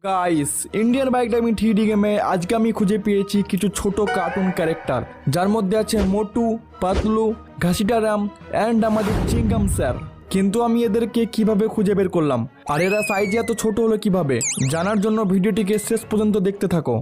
Guys, Indian bike driving 3D গেমে আজকে আমি খুঁজে পেয়েছি কিছু ছোট কার্টুন ক্যারেক্টার, যার মধ্যে আছে মোটু, পাতলু, ঘাসিটারাম অ্যান্ড আমাদের চিংগাম স্যার। কিন্তু আমি এদেরকে কিভাবে খুঁজে বের করলাম আর এরা সাইজে এত ছোট হলো কিভাবে, জানার জন্য ভিডিওটিকে শেষ পর্যন্ত দেখতে থাকো।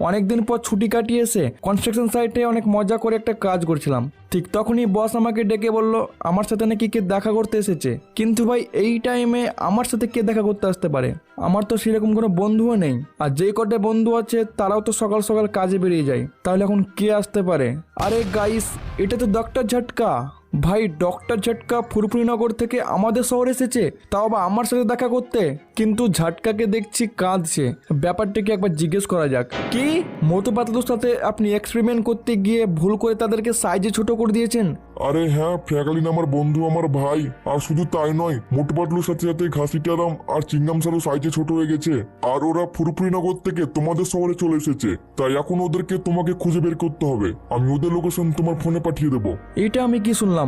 অনেকদিন পর ছুটি কাটিয়ে এসে কনস্ট্রাকশন সাইটে অনেক মজা করে একটা কাজ করছিলাম। ঠিক তখনই বস আমাকে ডেকে বলল আমার সাথে নাকি কে দেখা করতে এসেছে। কিন্তু ভাই এই টাইমে আমার সাথে কে দেখা করতে আসতে পারে? আমার তো সেরকম কোনো বন্ধুও নেই, আর যেই কটা বন্ধু আছে তারাও তো সকাল সকাল কাজে বেরিয়ে যায়। তাহলে এখন কে আসতে পারে? আরে গাইস, এটা তো ডক্টর ঝটকা। ভাই ডক্টর ঝটকা ফুরফুরিনগর থেকে আমাদের শহরে এসেছে, তাও আবার আমার সাথে দেখা করতে। কিন্তু ঝটকাকে দেখছি কাঁদছে, ব্যাপারটাকে একবার জিজ্ঞেস করা যাক। কি মোটু পাতলুর সাথে আপনি এক্সপেরিমেন্ট করতে গিয়ে ভুল করে তাদেরকে সাইজে ছোট করে দিয়েছেন? আরে হ্যাঁ, ফ্র্যাঙ্কলিন আমার বন্ধু, আমার ভাই। আর শুধু তাই নয়, মোটু পাতলুর সাথে সাথে ঘাসিটারাম আর চিংগাম স্যারও সাইজে ছোট হয়ে গেছে। আর ওরা ফুরফুরিনগর থেকে তোমাদের শহরে চলে এসেছে, তাই এখন ওদেরকে তোমাকে খুঁজে বের করতে হবে। আমি ওদের লোকেশন তোমার ফোনে পাঠিয়ে দেবো। এটা আমি কি শুনলাম?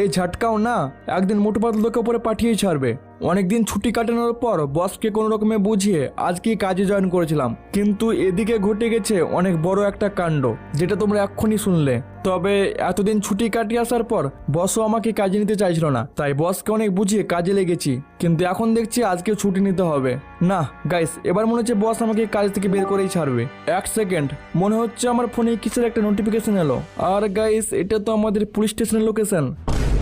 এই ঝটকাও না একদিন মোটু পাতলুকে উপরে পাঠিয়ে ছাড়বে। অনেকদিন ছুটি কাটানোর পর বসকে কোনো রকমে বুঝিয়ে আজকে কাজে জয়েন করেছিলাম, কিন্তু এদিকে ঘটে গেছে অনেক বড় একটা কাণ্ড, যেটা তোমরা এক্ষুনি শুনলে। তবে এতদিন ছুটি কাটিয়ে আসার পর বসও আমাকে কাজে নিতে চাইছিল না, তাই বসকে অনেক বুঝিয়ে কাজে লেগেছি। কিন্তু এখন দেখছি আজকে ছুটি নিতে হবে না। গাইস, এবার মনে হচ্ছে বস আমাকে কাজ থেকে বের করেই ছাড়বে। এক সেকেন্ড, মনে হচ্ছে আমার ফোনে কিসের একটা নোটিফিকেশন এলো। আর গাইস, এটা তো আমাদের পুলিশ স্টেশনের লোকেশন।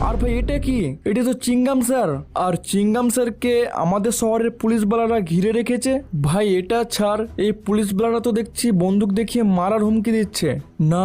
আর ভাই এটা কি? এটা তো চিংগাম স্যার। আর চিংগাম স্যারকে আমাদের শহরের পুলিশওয়ালারা ঘিরে রেখেছে। ভাই এটা ছাড়, এই পুলিশওয়ালারা তো দেখছি বন্দুক দেখিয়ে মারার হুমকি দিচ্ছে। না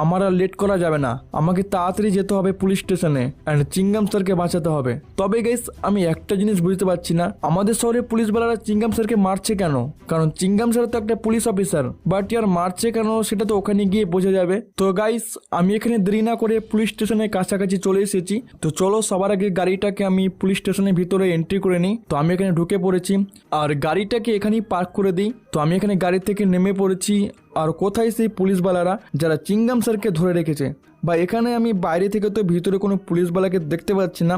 আমার আর লেট করা যাবে না, আমাকে তাড়াতাড়ি যেতে হবে পুলিশ স্টেশনে অ্যান্ড চিংগাম স্যারকে বাঁচাতে হবে। তবে গাইস, আমি একটা জিনিস বুঝতে পারছি না, আমাদের শহরে পুলিশওয়ালারা চিংগাম স্যারকে মারছে কেন? কারণ চিংগাম স্যার তো একটা পুলিশ অফিসার, বাট মারছে কেন সেটা তো ওখানে গিয়ে বোঝা যাবে। তো গাইস, আমি এখানে দেরি না করে পুলিশ স্টেশনের কাছাকাছি চলে এসেছি। তো চলো সবার আগে গাড়িটাকে আমি পুলিশ স্টেশনের ভিতরে এন্ট্রি করে নিই। তো আমি এখানে ঢুকে পড়েছি আর গাড়িটাকে এখানেই পার্ক করে দিই। তো আমি এখানে গাড়ি থেকে নেমে পড়েছি। আর কোথায় সেই পুলিশওয়ালারা যারা চিংগাম স্যারকে ধরে রেখেছে? বা এখানে আমি বাইরে থেকে তো ভিতরে কোনো পুলিশওয়ালাকে দেখতে পাচ্ছি না,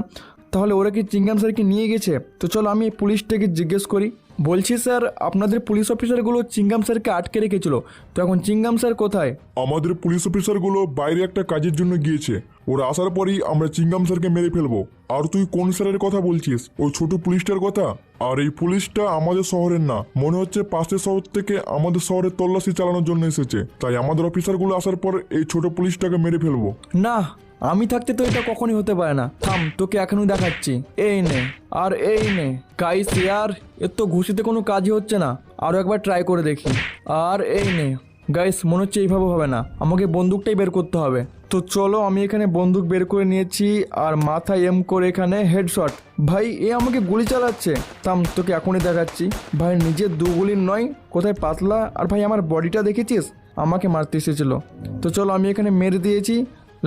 তাহলে ওরা কি চিংগাম স্যারকে নিয়ে গেছে? তো চলো আমি পুলিশটাকে জিজ্ঞেস করি। বলছি স্যার, আপনাদের পুলিশ অফিসারগুলো চিংগাম স্যারকে আটকে রেখেছিল, তো এখন চিংগাম স্যার কোথায়? আমাদের পুলিশ অফিসারগুলো বাইরে একটা কাজের জন্য গিয়েছে, ওরা আসার পরই আমরা চিংগাম স্যারকে মেরে ফেলবো। আর তুই কোন স্যারের কথা বলছিস? ওই ছোট পুলিশটার কথা? আর এই পুলিশটা আমাদের শহরের না, মনে হচ্ছে পাশের শহর থেকে আমাদের শহরে তল্লাশি চালানোর জন্য এসেছে। তাই আমাদের অফিসারগুলো আসার পর এই ছোট পুলিশটাকে মেরে ফেলবো। না, আমি থাকতে তো এটা কখনই হতে পারে না। থাম, তোকে এখনই দেখাচ্ছি। এই নে আর এই নে। গাইস এর তো ঘুষিতে কোনো কাজই হচ্ছে না, আরও একবার ট্রাই করে দেখি। আর এই নে। গাইস, মনে হচ্ছে এইভাবে হবে না, আমাকে বন্দুকটাই বের করতে হবে। তো চলো আমি এখানে বন্দুক বের করে নিয়েছি আর মাথায় এম করে এখানে হেডশট। ভাই আমাকে গুলি চালাচ্ছে। থাম, তোকে এখনই দেখাচ্ছি। ভাই নিজের দু গুলির নয়, কোথায় পাতলা। আর ভাই আমার বডিটা দেখেছিস? আমাকে মারতে এসেছিল। তো চলো আমি এখানে মেরে দিয়েছি।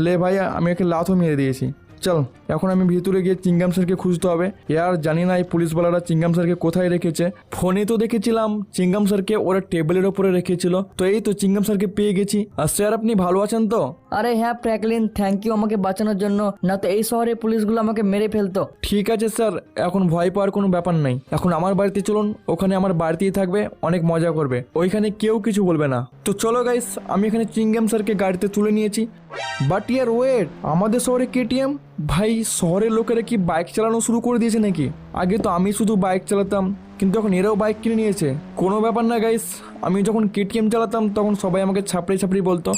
লে ভাই, আমি একে লাথও মেরে দিয়েছি। চল এখন আমি ভিতরে গিয়ে চিংগাম স্যারকে খুঁজতে হবে। জানি না এই পুলিশওয়ালারা চিংগাম স্যারকে কোথায় রেখেছে। ফোনে তো দেখেছিলাম চিংগাম স্যারকে ওরা টেবিলের ওপরে রেখেছিল। তো এই তো চিংগাম স্যারকে পেয়ে গেছি। আর স্যার, আপনি ভালো আছেন তো? আরে হ্যাঁ ফ্র্যাঙ্কলিন, থ্যাংক ইউ আমাকে বাঁচানোর জন্য, না তো এই শহরে পুলিশগুলো আমাকে মেরে ফেলতো। ঠিক আছে স্যার, এখন ভয় পাওয়ার কোনো ব্যাপার নাই। এখন আমার বাড়িতে চলুন, ওখানে আমার বাড়িতেই থাকবে, অনেক মজা করবে, ওইখানে কেউ কিছু বলবে না। তো চলো গাইস, আমি এখানে চিংগাম স্যারকে গাড়িতে তুলে নিয়েছি। বাট ওয়েট, আমাদের শহরে কেটিএম? ভাই শহরের লোকেরা কি বাইক চালানো শুরু করে দিয়েছে নাকি? আগে তো আমি শুধু বাইক চালাতাম, কিন্তু এখন এরাও বাইক কিনে নিয়েছে। কোনো ব্যাপার না গাইস, আমি যখন কেটিএম চালাতাম তখন সবাই আমাকে ছাপড়ি ছাপড়ি বলতো,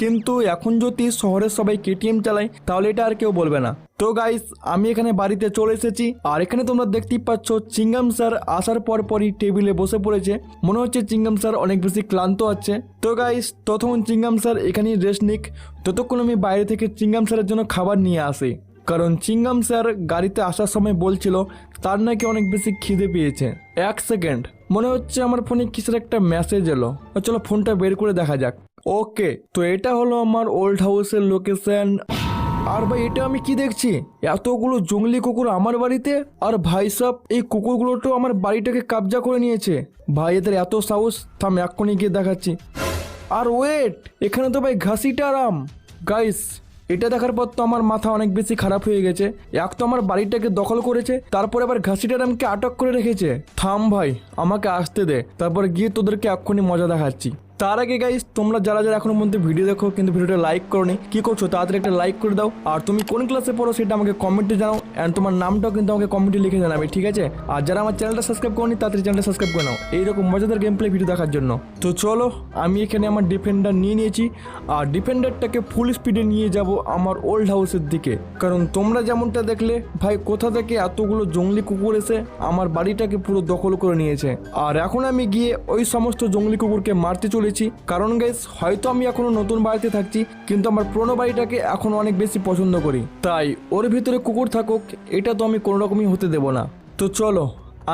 কিন্তু এখন যদি শহরের সবাই কেটিএম চালায় তাহলে এটা আর কেউ বলবে না। তো গাইস, আমি এখানে বাড়িতে চলে এসেছি। আর এখানে তোমরা দেখতেই পাচ্ছ চিংগাম স্যার আসার পরই টেবিলে বসে পড়েছে। মনে হচ্ছে চিংগাম স্যার অনেক বেশি ক্লান্ত আছে। তো গাইস, ততক্ষণ চিংগাম স্যার এখানেই রেস্ট নিক, ততক্ষণ আমি বাইরে থেকে চিংগাম স্যারের জন্য খাবার নিয়ে আসি। কারণ চিংগাম স্যার গাড়িতে আসার সময় বলছিল তার নাকি অনেক বেশি খিদে পেয়েছে। এক সেকেন্ড, মনে হচ্ছে আমার ফোনে কিসের একটা মেসেজ এলো। চলো ফোনটা বের করে দেখা যাক। ওকে, তো এটা হলো আমার ওল্ড হাউসের লোকেশন। আর ভাই এটা আমি কি দেখছি? এতগুলো জঙ্গলি কুকুর আমার বাড়িতে। আর ভাই সাব, এই কুকুরগুলো তো আমার বাড়িটাকে কবজা করে নিয়েছে। ভাই এদের এত সাহস! থাম, এক্ষুনি গিয়ে দেখাচ্ছি। আর ওয়েট, এখানে তো ভাই ঘাসিটারাম। গাইস, এটা দেখার পর তো আমার মাথা অনেক বেশি খারাপ হয়ে গেছে। এক তো আমার বাড়িটাকে দখল করেছে, তারপরে আবার ঘাসিটারামকে আটক করে রেখেছে। থাম ভাই, আমাকে আসতে দে, তারপরে গিয়ে তোদেরকে এক্ষুনি মজা দেখাচ্ছি। তার আগে গাইস, তোমরা যারা যারা এখনো পর্যন্ত ভিডিও দেখো কিন্তু ভিডিওটা লাইক করোনি, কি করছো তাড়াতাড়ি একটা লাইক করে দাও। আর তুমি কোন ক্লাসে পড়ো সেটা আমাকে কমেন্টে জানাও, অ্যান্ড তোমার নামটাও কিন্তু আমাকে কমেন্টে লিখে জানাবে, ঠিক আছে? আর যারা আমার চ্যানেলটা সাবস্ক্রাইব করনি তাড়াতাড়ি চ্যানেলটা সাবস্ক্রাইব করে নাও এইরকম মজাদার গেম প্লে ভিডিও দেখার জন্য। তো চলো, আমি এখানে আমার ডিফেন্ডার নিয়ে নিয়েছি, আর ডিফেন্ডারটাকে ফুল স্পিডে নিয়ে যাব আমার ওল্ড হাউসের দিকে। কারণ তোমরা যেমনটা দেখলে ভাই, কোথা থেকে এতগুলো জঙ্গলি কুকুর এসে আমার বাড়িটাকে পুরো দখল করে নিয়েছে। আর এখন আমি গিয়ে ওই সমস্ত জঙ্গলি কুকুরকে মারতে চলেছি। কারণ গাইস, হয়তো আমি এখনো নতুন বাড়িতে থাকছি, কিন্তু আমার পুরোনো বাড়িটাকে এখন অনেক বেশি পছন্দ করি, তাই ওর ভিতরে কুকুর থাকুক এটা তো আমি কোনো রকমই হতে দেব না। তো চলো,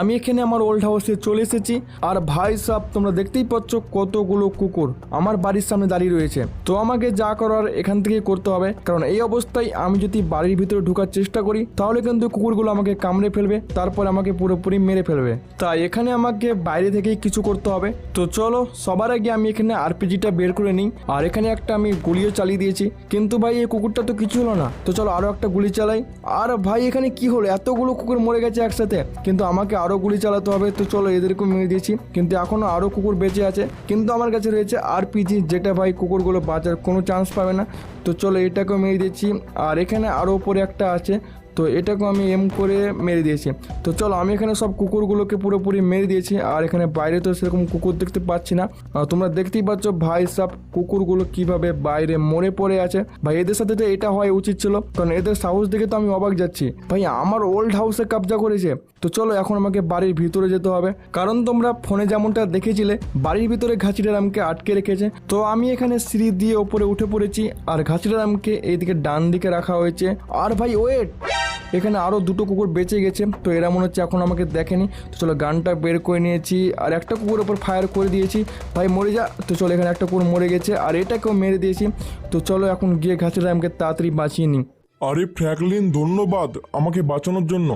আমি এখানে আমার ওল্ড হাউসে চলে এসেছি। আর ভাই সাহেব, তোমরা দেখতেই পাচ্ছ কতগুলো কুকুর আমার বাড়ির সামনে দাঁড়িয়ে রয়েছে। তো আমাকে যা করার এখান থেকে করতে হবে, কারণ এই অবস্থায় আমি যদি বাড়ির ভিতরে ঢোকার চেষ্টা করি তাহলে কিন্তু কুকুরগুলো আমাকে কামড়ে ফেলবে, তারপর আমাকে পুরোপুরি মেরে ফেলবে। তাই এখানে আমাকে বাইরে থেকেই কিছু করতে হবে। তো চলো, সবার আগে আমি এখানে আরপিজিটা বের করে নিই। আর এখানে একটা আমি গুলিও চালিয়ে দিয়েছি, কিন্তু ভাই এই কুকুরটা তো কিছু হলো না। তো চলো আরও একটা গুলি চালাই। আর ভাই এখানে কি হলো, এতগুলো কুকুর মরে গেছে একসাথে, কিন্তু আমাকে আরো গুলি চালাতে হবে। তো চলো, এদেরকে মেরে দিয়েছি, কিন্তু এখনো আরো কুকুর বেঁচে আছে, কিন্তু আমার কাছে রয়েছে আরপিজি, যেটা ভাই কুকুরগুলো বাঁচার কোনো চান্স পাবে না। তো চলো, এটাকেও মেরে দিয়েছি। আর এখানে আরো উপরে একটা আছে, তো এটাকেও আমি এম করে মেরে দিয়েছি। তো চলো, আমি এখানে সব কুকুরগুলোকে পুরোপুরি মেরে দিয়েছি। আর এখানে বাইরে তো সেরকম কুকুর দেখতে পাচ্ছি না। তোমরা দেখতেই পাচ্ছ ভাই সব কুকুরগুলো কিভাবে বাইরে মরে পড়ে আছে। ভাই এদের সাথে তো এটা হওয়া উচিত ছিল, কারণ এদের সাহস দেখে তো আমি অবাক যাচ্ছি। ভাই আমার ওল্ড হাউসে কবজা করেছে। তো চলো, এখন আমাকে বাড়ির ভিতরে যেতে হবে, কারণ তোমরা ফোনে যেমনটা দেখেছিলে বাড়ির ভিতরে ঘাসিটারামকে আটকে রেখেছে। তো আমি এখানে সিঁড়ি দিয়ে ওপরে উঠে পড়েছি, আর ঘাসিটারামকে এইদিকে ডান দিকে রাখা হয়েছে। আর ভাই ওয়েট, এখানে আরও দুটো কুকুর বেঁচে গেছে, তো এরা মনে হচ্ছে এখন আমাকে দেখেনি। তো চলো, গানটা বের করে নিয়েছি, আর একটা কুকুরের ওপর ফায়ার করে দিয়েছি। ভাই মরে যা। তো চলো, এখানে একটা কুকুর মরে গেছে, আর এটাকেও মেরে দিয়েছি। তো চলো, এখন গিয়ে ঘাসিটারামকে তাড়াতাড়ি বাঁচিয়ে নিই। আরে ফ্র্যাঙ্কলিন, ধন্যবাদ আমাকে বাঁচানোর জন্য।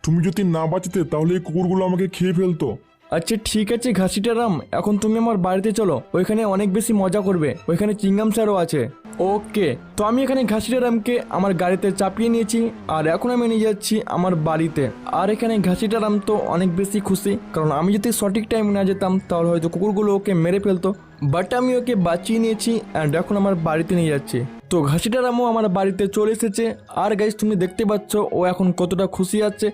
তুমি যদি না বাঁচাতে তাহলে এই কুকুরগুলো আমাকে খেয়ে ফেলতো। আচ্ছা ঠিক আছে ঘাসিটারাম, এখন তুমি আমার বাড়িতে চলো, ওইখানে অনেক বেশি মজা করবে, ওইখানে চিংগাম স্যারও আছে। ওকে, তো আমি এখানে ঘাসিটারামকে আমার গাড়িতে চাপিয়ে নিয়েছি, আর এখন আমি নিয়ে যাচ্ছি আমার বাড়িতে। আর এখানে ঘাসিটারাম তো অনেক বেশি খুশি, কারণ আমি যদি সঠিক টাইম না যেতাম তাহলে হয়তো কুকুরগুলো ওকে মেরে ফেলতো, বাট আমি ওকে বাঁচিয়ে নিয়েছি, অ্যান্ড এখন আমার বাড়িতে নিয়ে যাচ্ছি। তো ঘাসিটারামও আমার বাড়িতে চলে এসেছে। আর গাইস, তুমি দেখতে পাচ্ছ ও এখন কতটা খুশি আছে,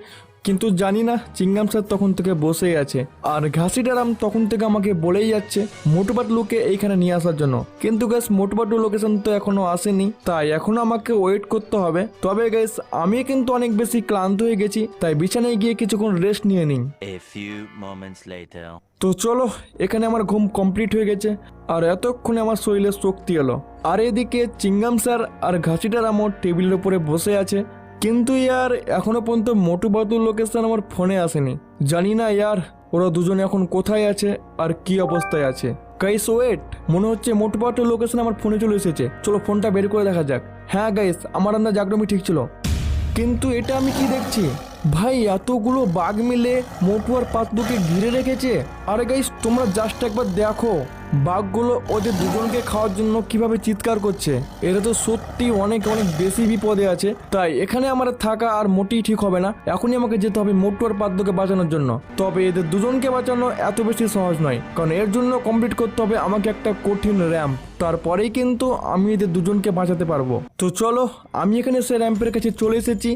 কিন্তু জানি না চিংগাম স্যার তখন থেকে বসেই আছে। আর ঘাসিটারাম তখন থেকে আমাকে বলেই যাচ্ছে মোটুপাতলুকে এইখানে নিয়ে আসার জন্য, কিন্তু গাইস মোটুপাতলু লোকেশন তো এখনো আসেনি, তাই এখনো আমাকে ওয়েট করতে হবে। তবে গাইস, আমি কিন্তু অনেক বেশি ক্লান্ত হয়ে গেছি, তাই বিছানায় গিয়ে কিছুক্ষণ রেস্ট নিয়ে নিই। A few moments later. তো চলো, এখানে আমার ঘুম কমপ্লিট হয়ে গেছে, আর এতক্ষণে আমার শরীরে শক্তি এলো। আর এদিকে চিংগাম স্যার আর ঘাসিটারামও টেবিলের উপরে বসে আছে, কিন্তু ইয়ার এখনো পর্যন্ত মোটু পাতলুর লোকেশন আমার ফোনে আসেনি। জানি না ইয়ার ওরা দুজনে এখন কোথায় আছে আর কি অবস্থায় আছে। গাইস ওয়েট, মনে হচ্ছে মোটু পাতলুর লোকেশন আমার ফোনে চলে এসেছে। চলো ফোনটা বের করে দেখা যাক। হ্যাঁ গাইস, আমার আন্দাজ একদমই ঠিক ছিল, কিন্তু এটা আমি কি দেখছি, ভাই এতগুলো বাঘ মিলে মোটু আর পাতলুকে ঘিরে রেখেছে। আরে গাইস, তোমরা জাস্ট একবার দেখো, বাঘগুলো ওদের দুজনকে খাওয়ার জন্য কিভাবে চিৎকার করছে। এরা তো সত্যি অনেক অনেক বেশি বিপদে আছে, তাই এখানে আমার থাকা আর মোটেই ঠিক হবে না। এখনই আমাকে যেতে হবে মোটু আর পাতলুকে বাঁচানোর জন্য। তবে এদের দুজনকে বাঁচানো এত বেশি সহজ নয়, কারণ এর জন্য কমপ্লিট করতে হবে আমাকে একটা কঠিন র্যাম্প, তারপরেই কিন্তু আমি এদের দুজনকে বাঁচাতে পারবো। তো চলো, আমি এখানে সে র্যাম্পের কাছে চলে এসেছি,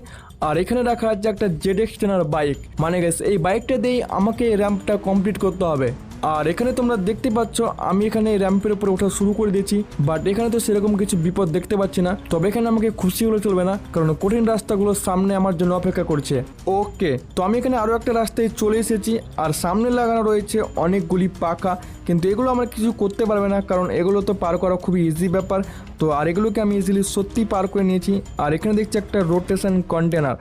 আর এখানে রাখা আছে একটা জেডএক্স টেনার বাইক, মানে গেছে এই বাইকটা দিয়েই আমাকে এই র্যাম্পটা কমপ্লিট করতে হবে। আর এখানে তোমরা দেখতে পাচ্ছ আমি এখানে র্যাম্পের উপরে ওঠা শুরু করে দিয়েছি, বাট এখানে তো সেরকম কিছু বিপদ দেখতে পাচ্ছি না। তবে এখানে আমাকে খুশি হলে চলবে না, কারণ কঠিন রাস্তাগুলো সামনে আমার জন্য অপেক্ষা করছে। ওকে, তো আমি এখানে আরও একটা রাস্তায় চলে এসেছি, আর সামনে লাগানো রয়েছে অনেকগুলি পাকা, কিন্তু এগুলো আমরা কিছু করতে পারবে না, কারণ এগুলো তো পার করা খুবই ইজি ব্যাপার। তো আর এগুলোকে আমি ইজিলি সত্যি পার করে নিয়েছি। আর এখানে দেখছি একটা রোটেশন কন্টেনার,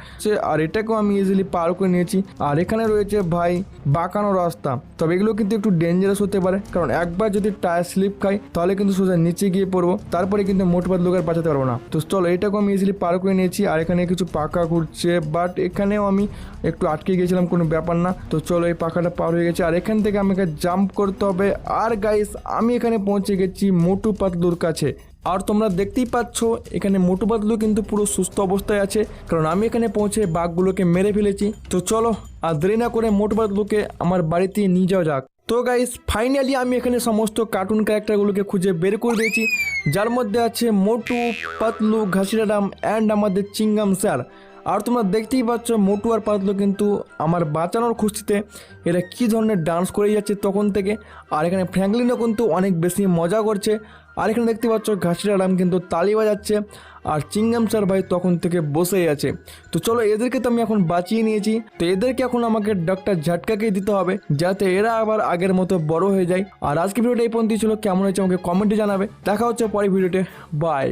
আর এটাকেও আমি ইজিলি পার করে নিয়েছি। আর এখানে রয়েছে ভাই বাঁকানো রাস্তা, তবে এগুলো কিন্তু একটু ডেঞ্জারাস হতে পারে, কারণ একবার যদি টায়ার স্লিপ খাই তাহলে কিন্তু সোজা নিচে গিয়ে পড়বো, তারপরে কিন্তু মোটু পাতলুকে আর বাঁচাতে পারবো না। তো চলো, এটাকেও আমি ইজিলি পার করে নিয়েছি। আর এখানে কিছু পাকা ঘুরছে, বাট এখানেও আমি একটু আটকে গিয়েছিলাম, কোনো ব্যাপার না। তো চলো, এই পাখাটা পার হয়ে গেছে, আর এখান থেকে আমাকে জাম্প করতে হবে। আর গাইস, আমি এখানে পৌঁছে গেছি মোটু পাতলুর কাছে। আর তোমরা দেখতেই পাচ্ছ এখানে মোটু পাতলু কিন্তু পুরো সুস্থ অবস্থায় আছে, কারণ আমি এখানে পৌঁছে বাঘগুলোকে মেরে ফেলেছি। তো চলো আর দেরি না করে মোটু পাতলুকে আমার বাড়িতে নিয়ে যাওয়া যাক। তো গাইস ফাইনালি আমি এখানে সমস্ত কার্টুন ক্যারেক্টারগুলোকে খুঁজে বের করে দিয়েছি, যার মধ্যে আছে মোটু, পাতলু, ঘাসিরাম অ্যান্ড আমাদের চিংগাম স্যার। আর তোমরা দেখতেই পাচ্ছ মোটু আর পাতলু কিন্তু আমার বাঁচানোর খুশিতে এরা কী ধরনের ডান্স করে যাচ্ছে তখন থেকে। আর এখানে ফ্র্যাঙ্কলিনও কিন্তু অনেক বেশি মজা করছে। আর এখানে দেখতে পাচ্ছ ঘাসিরাম কিন্তু তালি বাজাচ্ছে, আর চিংগাম স্যার ভাই তখন থেকে বসেই আছে। তো চলো এদেরকে তো আমি এখন বাঁচিয়ে নিয়েছি, তো এদেরকে এখন আমাকে ডক্টর ঝাটকাকেই দিতে হবে যাতে এরা আবার আগের মতো বড় হয়ে যায়। আর আজকে ভিডিওটা এই পর্যন্তই ছিল, কেমন হয়েছে আমাকে কমেন্টে জানাবে। দেখা হচ্ছে পরের ভিডিওতে, বাই।